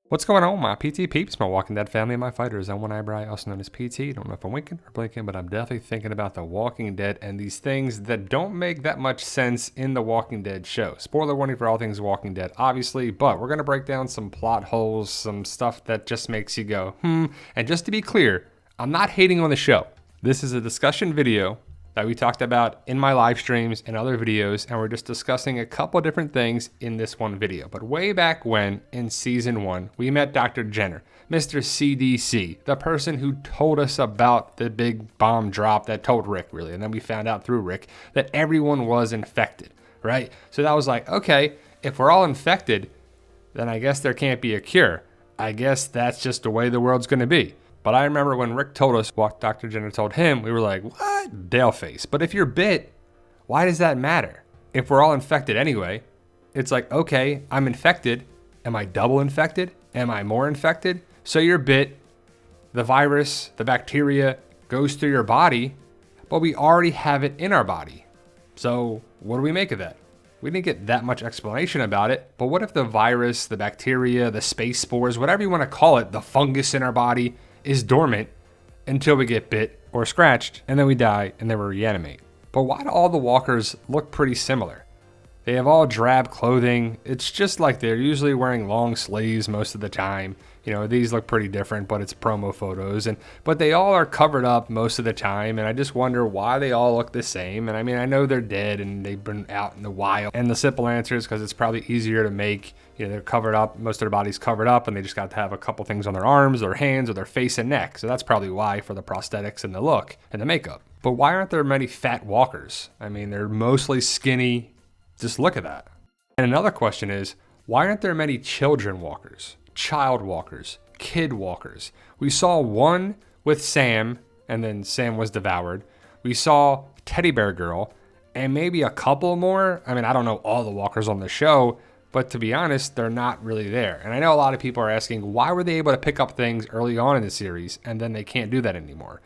What's going on, my PT peeps, my Walking Dead family, and my fighters? I'm One Eyebrow, also known as PT. Don't know if I'm winking or blinking, but I'm definitely thinking about The Walking Dead and these things that don't make that much sense in The Walking Dead show. Spoiler warning for all things Walking Dead, obviously, but we're going to break down some plot holes, some stuff that just makes you go, And just to be clear, I'm not hating on the show. This is a discussion video that we talked about in my live streams and other videos, and we're just discussing a couple different things in this one video. But way back when, in season 1, we met Dr. Jenner, Mr. CDC, the person who told us about the big bomb drop that told Rick, really, and then we found out through Rick that everyone was infected, right? So that was like, okay, if we're all infected, then I guess there can't be a cure. I guess that's just the way the world's gonna be. But I remember when Rick told us what Dr. Jenner told him, we were like, what? Dale face. But if you're bit, why does that matter? If we're all infected anyway, it's like, okay, I'm infected. Am I double infected? Am I more infected? So you're bit, the virus, the bacteria goes through your body, but we already have it in our body. So what do we make of that? We didn't get that much explanation about it, but what if the virus, the bacteria, the space spores, whatever you want to call it, the fungus in our body, is dormant until we get bit or scratched, and then we die and then we reanimate. But why do all the walkers look pretty similar? They have all drab clothing. It's just like they're usually wearing long sleeves most of the time. You know, these look pretty different, but it's promo photos. But they all are covered up most of the time, and I just wonder why they all look the same. And I mean, I know they're dead and they've been out in the wild. And the simple answer is because it's probably easier to make. You know, they're covered up, most of their body's covered up, and they just got to have a couple things on their arms or hands or their face and neck. So that's probably why, for the prosthetics and the look and the makeup. But why aren't there many fat walkers? I mean, they're mostly skinny. Just look at that. And another question is, why aren't there many children walkers, child walkers, kid walkers? We saw one with Sam, and then Sam was devoured. We saw Teddy Bear Girl, and maybe a couple more. I mean, I don't know all the walkers on the show, but to be honest, they're not really there. And I know a lot of people are asking, why were they able to pick up things early on in the series, and then they can't do that anymore?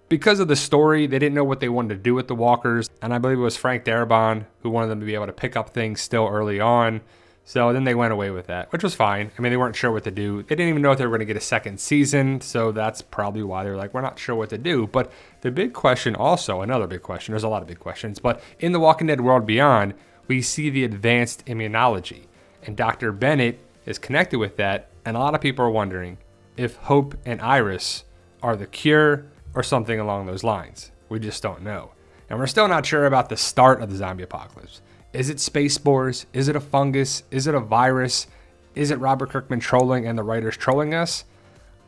Because of the story, they didn't know what they wanted to do with the walkers. And I believe it was Frank Darabont who wanted them to be able to pick up things still early on. So then they went away with that, which was fine. I mean, they weren't sure what to do. They didn't even know if they were going to get a second season. So that's probably why they were like, we're not sure what to do. But the big question also, another big question, there's a lot of big questions, but in the Walking Dead world beyond, we see the advanced immunology. And Dr. Bennett is connected with that. And a lot of people are wondering if Hope and Iris are the cure or something along those lines. We just don't know. And we're still not sure about the start of the zombie apocalypse. Is it space spores? Is it a fungus? Is it a virus? Is it Robert Kirkman trolling and the writers trolling us?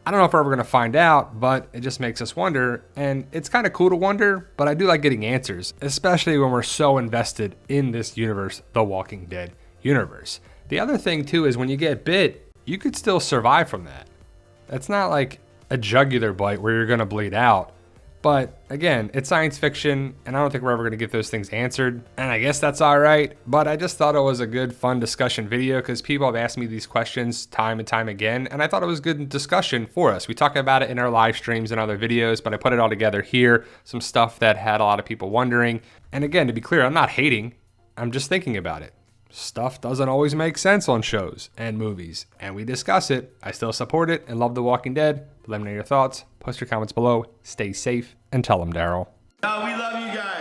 I don't know if we're ever going to find out, but it just makes us wonder. And it's kind of cool to wonder, but I do like getting answers, especially when we're so invested in this universe, the Walking Dead universe. The other thing too is when you get bit, you could still survive from that. That's not like a jugular bite where you're going to bleed out. But again, it's science fiction, and I don't think we're ever going to get those things answered. And I guess that's all right. But I just thought it was a good, fun discussion video because people have asked me these questions time and time again. And I thought it was good discussion for us. We talk about it in our live streams and other videos, but I put it all together here. Some stuff that had a lot of people wondering. And again, to be clear, I'm not hating. I'm just thinking about it. Stuff doesn't always make sense on shows and movies, and we discuss it. I still support it and love The Walking Dead. Let me know your thoughts. Post your comments below. Stay safe and tell them, Daryl. We love you guys.